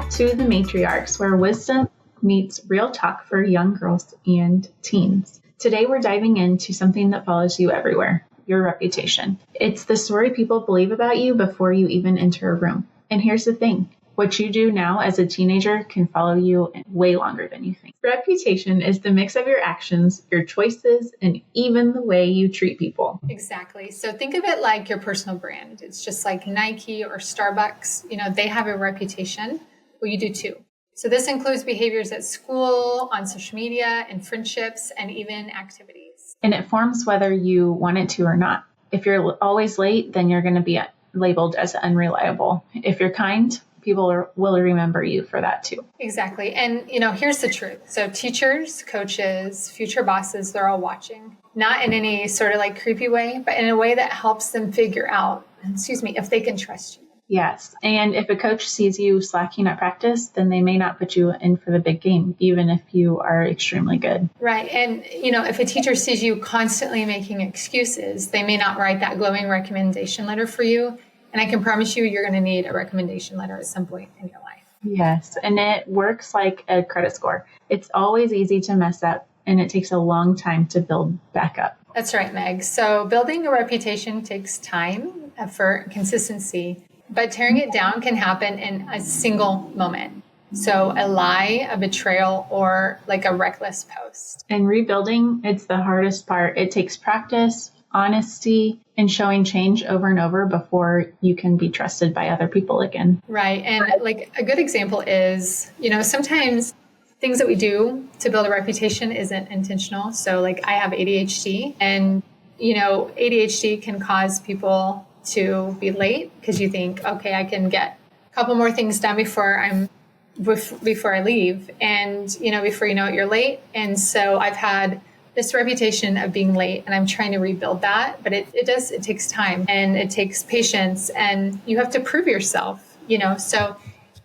back to the Matriarchs, where wisdom meets real talk for young girls and teens. Today we're diving into something that follows you everywhere, your reputation. It's the story people believe about you before you even enter a room. And here's the thing. What you do now as a teenager can follow you way longer than you think. Reputation is the mix of your actions, your choices, and even the way you treat people. Exactly. So think of it like your personal brand. It's just like Nike or Starbucks. They have a reputation. Well, you do too. So this includes behaviors at school, on social media, in friendships, and even activities. And it forms whether you want it to or not. If you're always late, then you're going to be labeled as unreliable. If you're kind, people will remember you for that too. Exactly. And, here's the truth. So teachers, coaches, future bosses, they're all watching, not in any sort of like creepy way, but in a way that helps them figure out, if they can trust you. Yes. And if a coach sees you slacking at practice, then they may not put you in for the big game, even if you are extremely good. Right. And, if a teacher sees you constantly making excuses, they may not write that glowing recommendation letter for you. And I can promise you, you're going to need a recommendation letter at some point in your life. Yes. And it works like a credit score. It's always easy to mess up, and it takes a long time to build back up. That's right, Meg. So building a reputation takes time, effort, consistency, but tearing it down can happen in a single moment. So a lie, a betrayal, or like a reckless post. And rebuilding, it's the hardest part. It takes practice, honesty, and showing change over and over before you can be trusted by other people again. Right. And like a good example is, sometimes things that we do to build a reputation isn't intentional. So like I have ADHD, and, ADHD can cause people to be late because you think, okay, I can get a couple more things done before I leave. And, before you know it, you're late. And so I've had this reputation of being late, and I'm trying to rebuild that, but it takes time, and it takes patience, and you have to prove yourself, so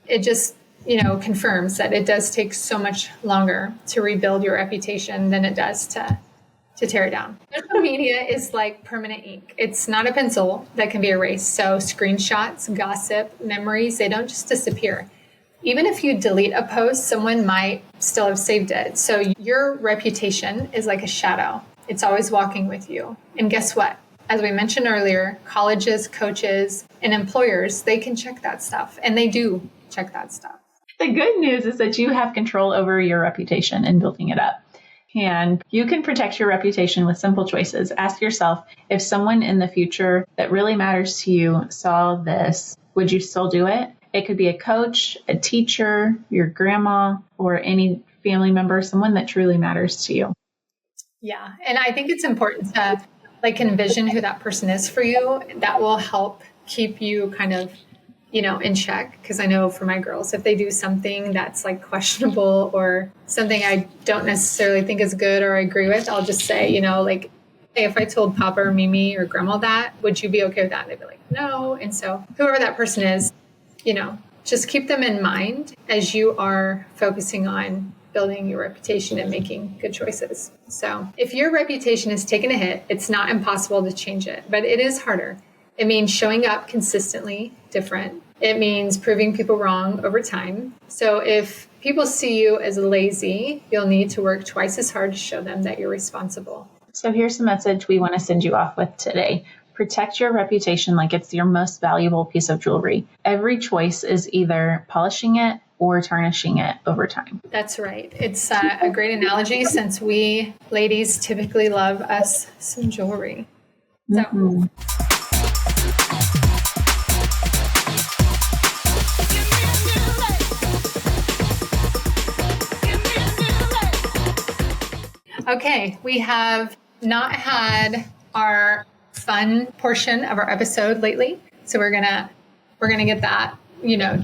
it just, confirms that it does take so much longer to rebuild your reputation than it does to tear it down. Social media is like permanent ink. It's not a pencil that can be erased. So screenshots, gossip, memories, they don't just disappear. Even if you delete a post, someone might still have saved it. So your reputation is like a shadow. It's always walking with you. And guess what? As we mentioned earlier, colleges, coaches, and employers, they can check that stuff. And they do check that stuff. The good news is that you have control over your reputation and building it up. And you can protect your reputation with simple choices. Ask yourself, if someone in the future that really matters to you saw this, would you still do it? It could be a coach, a teacher, your grandma, or any family member, someone that truly matters to you. Yeah. And I think it's important to envision who that person is for you. That will help keep you kind of, in check. Because I know for my girls, if they do something that's like questionable or something I don't necessarily think is good or agree with, I'll just say, hey, if I told Papa or Mimi or Grandma that, would you be okay with that? And they'd be like, no. And so whoever that person is, just keep them in mind as you are focusing on building your reputation and making good choices. So if your reputation has taken a hit, it's not impossible to change it, but it is harder. It means showing up consistently different. It means proving people wrong over time. So if people see you as lazy, you'll need to work twice as hard to show them that you're responsible. So here's the message we want to send you off with today. Protect your reputation like it's your most valuable piece of jewelry. Every choice is either polishing it or tarnishing it over time. That's right. It's a great analogy since we ladies typically love us some jewelry. So. Mm-hmm. Okay, we have not had our fun portion of our episode lately, so we're gonna get that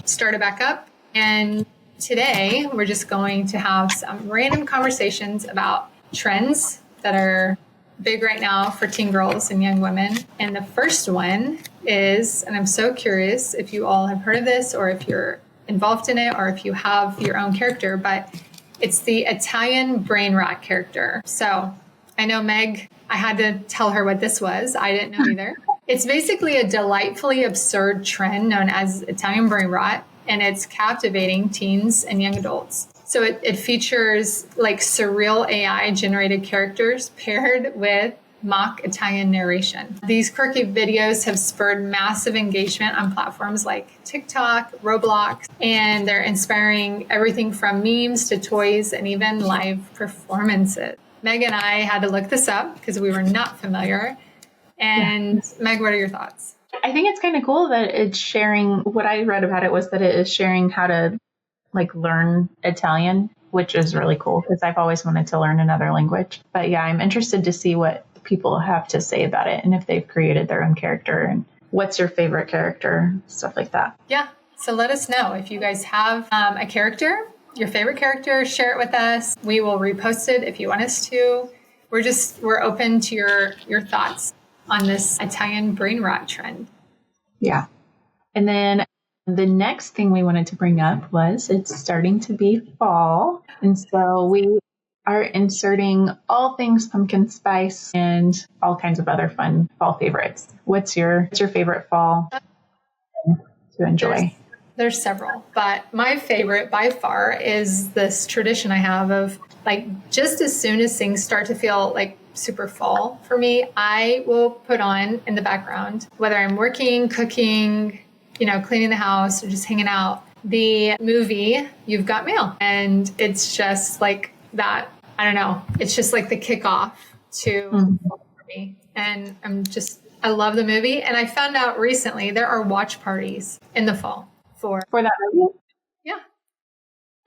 started back up. And today we're just going to have some random conversations about trends that are big right now for teen girls and young women. And the first one is, and I'm so curious if you all have heard of this or if you're involved in it or if you have your own character, but it's the Italian brain rot character. So I know Meg, I had to tell her what this was. I didn't know either. It's basically a delightfully absurd trend known as Italian brain rot. and it's captivating teens and young adults. So it features like surreal AI generated characters paired with mock Italian narration. These quirky videos have spurred massive engagement on platforms like TikTok, Roblox, and they're inspiring everything from memes to toys and even live performances. Meg and I had to look this up because we were not familiar. And Meg, what are your thoughts? I think it's kind of cool that it's sharing. What I read about it was that it is sharing how to like learn Italian, which is really cool because I've always wanted to learn another language. But yeah, I'm interested to see what people have to say about it and if they've created their own character and what's your favorite character, stuff like that. Yeah. So let us know if you guys have a character, your favorite character, share it with us. We will repost it if you want us to. We're open to your thoughts on this Italian brain rot trend. Yeah. And then the next thing we wanted to bring up was it's starting to be fall. And so we are inserting all things pumpkin spice and all kinds of other fun fall favorites. What's your favorite fall to enjoy? There's several, but my favorite by far is this tradition I have of like just as soon as things start to feel like super fall for me, I will put on in the background, whether I'm working, cooking, cleaning the house or just hanging out, the movie You've Got Mail. And it's just like that. I don't know. It's just like the kickoff to fall for me. And I love the movie. And I found out recently there are watch parties in the fall for that movie. Yeah.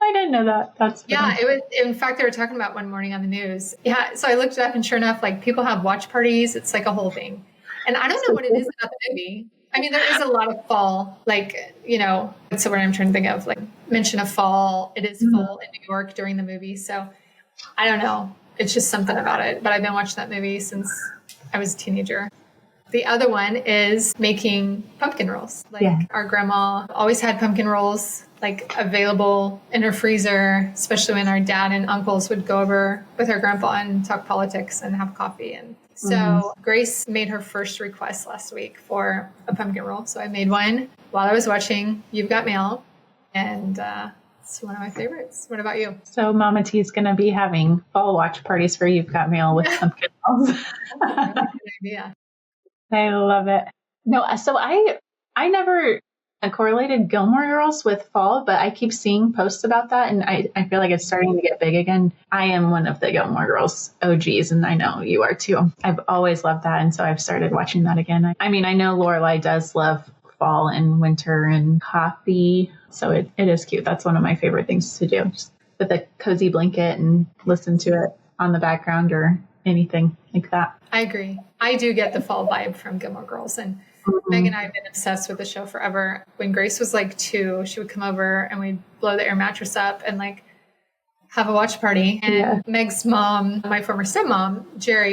I didn't know that. That's funny. Yeah, it was. In fact, they were talking about one morning on the news. Yeah, so I looked it up, and sure enough, like people have watch parties. It's like a whole thing, and I don't know what it is about the movie. I mean, there is a lot of fall, like what's the word I'm trying to think of? Like mention of fall. It is fall in New York during the movie, so I don't know. It's just something about it. But I've been watching that movie since I was a teenager. The other one is making pumpkin rolls. Our grandma always had pumpkin rolls like available in her freezer, especially when our dad and uncles would go over with her grandpa and talk politics and have coffee. And so Grace made her first request last week for a pumpkin roll. So I made one while I was watching You've Got Mail. And it's one of my favorites. What about you? So Mama T is going to be having fall watch parties for You've Got Mail with pumpkin rolls. That's a really good idea. I love it. No, so I never correlated Gilmore Girls with fall, but I keep seeing posts about that, and I feel like it's starting to get big again. I am one of the Gilmore Girls OGs, and I know you are too. I've always loved that, and so I've started watching that again. I mean, I know Lorelai does love fall and winter and coffee, so it is cute. That's one of my favorite things to do, just with a cozy blanket and listen to it on the background or anything like that. I agree. I do get the fall vibe from Gilmore Girls, and Meg and I have been obsessed with the show forever. When Grace was like 2, she would come over and we'd blow the air mattress up and like have a watch party. And Meg's mom, my former stepmom, Jerry,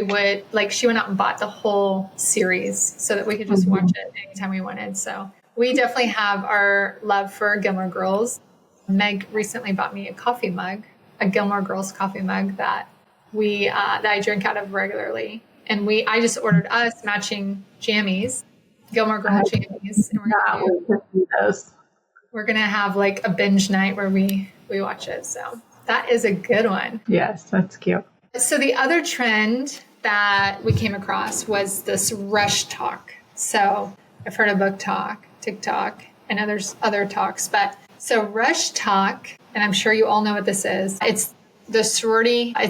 she went out and bought the whole series so that we could just watch it anytime we wanted. So we definitely have our love for Gilmore Girls. Meg recently bought me a coffee mug, a Gilmore Girls coffee mug that I drink out of regularly. And I just ordered us matching jammies. Gilmore Girls jammies. And we're gonna have like a binge night where we watch it. So that is a good one. Yes, that's cute. So the other trend that we came across was this rush talk. So I've heard of book talk, TikTok, and other talks, but so rush talk, and I'm sure you all know what this is. It's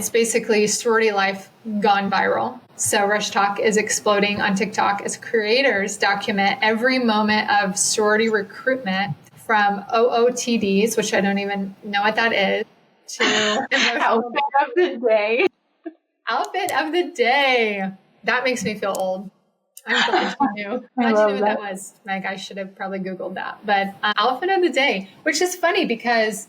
basically sorority life gone viral. So Rush Talk is exploding on TikTok as creators document every moment of sorority recruitment from OOTDs, which I don't even know what that is, to Outfit of the day. Outfit of the day. That makes me feel old. I'm glad you knew. Glad you knew what that was, Meg. I should have probably Googled that. But outfit of the day, which is funny because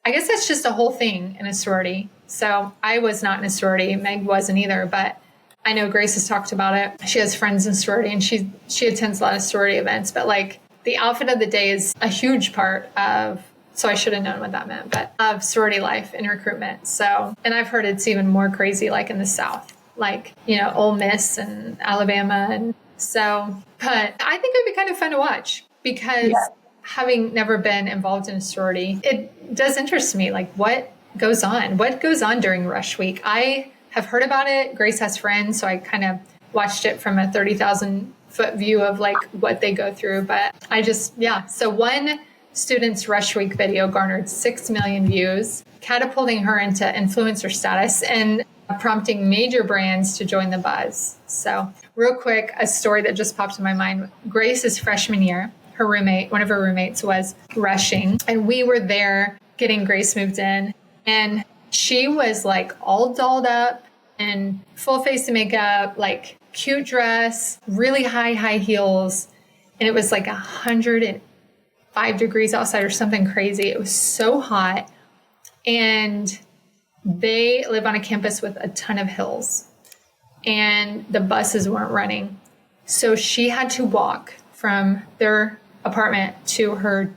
I guess that's just a whole thing in a sorority. So I was not in a sorority. Meg wasn't either, but I know Grace has talked about it. She has friends in sorority and she attends a lot of sorority events, but like the outfit of the day is a huge part of, so I should have known what that meant, but of sorority life and recruitment. So, and I've heard it's even more crazy, like in the South, like, Ole Miss and Alabama. And so, but I think it'd be kind of fun to watch because having never been involved in a sorority, it does interest me. Like, what goes on? What goes on during Rush Week? I have heard about it. Grace has friends, so I kind of watched it from a 30,000 foot view of like what they go through. But I just, yeah. So one student's Rush Week video garnered 6 million views, catapulting her into influencer status and prompting major brands to join the buzz. So real quick, a story that just popped in my mind. Grace's freshman year, her roommate, one of her roommates was rushing, and we were there getting Grace moved in, and she was like all dolled up and full face of makeup, like cute dress, really high heels. And it was like 105 degrees outside or something crazy. It was so hot. And they live on a campus with a ton of hills, and the buses weren't running. So she had to walk from their apartment to her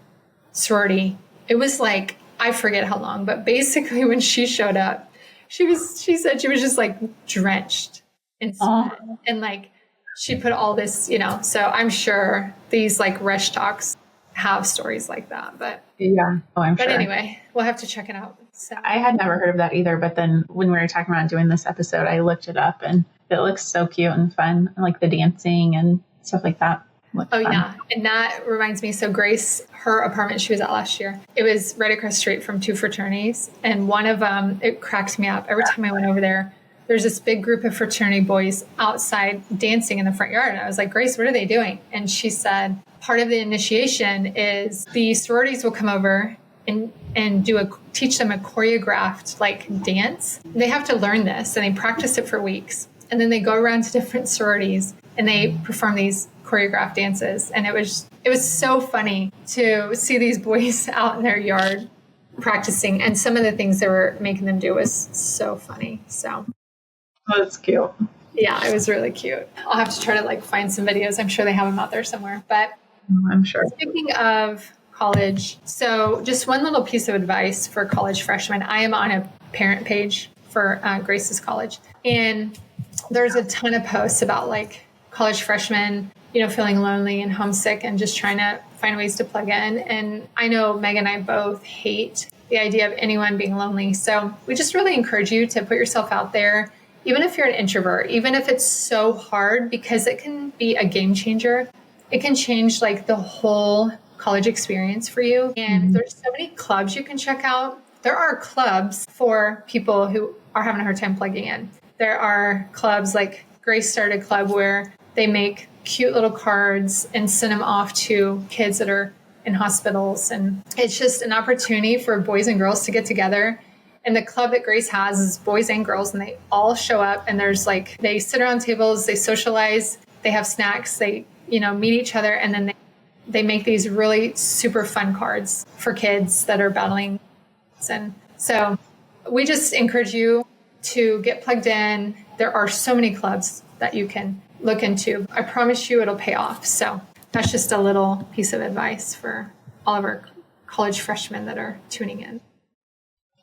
sorority. It was like, I forget how long, but basically when she showed up, she said she was just like drenched in sweat. And like, she put all this, so I'm sure these like Rush Talks have stories like that, but yeah. I'm sure. But anyway, we'll have to check it out. So I had never heard of that either, but then when we were talking about doing this episode, I looked it up and it looks so cute and fun, like the dancing and stuff like that. Oh, yeah. And that reminds me. So Grace, her apartment she was at last year, it was right across the street from 2 fraternities. And one of them, it cracked me up. Every time I went over there, there's this big group of fraternity boys outside dancing in the front yard. And I was like, Grace, what are they doing? And she said, part of the initiation is the sororities will come over and teach them a choreographed like dance. They have to learn this and they practice it for weeks. And then they go around to different sororities and they perform these choreographed dances. And it was so funny to see these boys out in their yard practicing. And some of the things they were making them do was so funny. So that's cute. Yeah, it was really cute. I'll have to try to like find some videos. I'm sure they have them out there somewhere. But I'm sure. Speaking of college, so just one little piece of advice for college freshmen. I am on a parent page for Grace's college, and there's a ton of posts about like college freshmen, feeling lonely and homesick and just trying to find ways to plug in. And I know Meg and I both hate the idea of anyone being lonely. So we just really encourage you to put yourself out there, even if you're an introvert, even if it's so hard, because it can be a game changer. It can change like the whole college experience for you. And there's so many clubs you can check out. There are clubs for people who are having a hard time plugging in. There are clubs like Grace started a club where they make cute little cards and send them off to kids that are in hospitals. And it's just an opportunity for boys and girls to get together. And the club that Grace has is boys and girls, and they all show up, and there's like, they sit around tables, they socialize, they have snacks, they, meet each other. And then they make these really super fun cards for kids that are battling. And so we just encourage you to get plugged in. There are so many clubs that you can look into. I promise you it'll pay off. So that's just a little piece of advice for all of our college freshmen that are tuning in.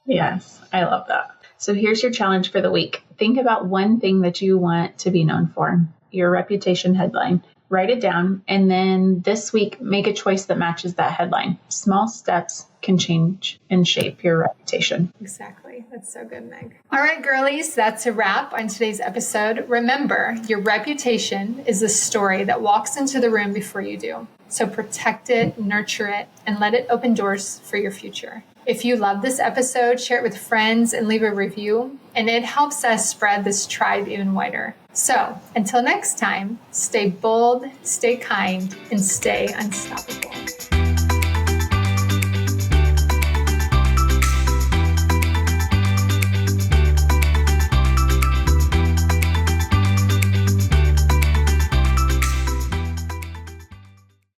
Yes, I love that. So here's your challenge for the week. Think about one thing that you want to be known for, your reputation headline. Write it down, and then this week, make a choice that matches that headline. Small steps can change and shape your reputation. Exactly. That's so good, Meg. All right, girlies, that's a wrap on today's episode. Remember, your reputation is the story that walks into the room before you do. So protect it, nurture it, and let it open doors for your future. If you love this episode, share it with friends and leave a review, and it helps us spread this tribe even wider. So until next time, stay bold, stay kind, and stay unstoppable.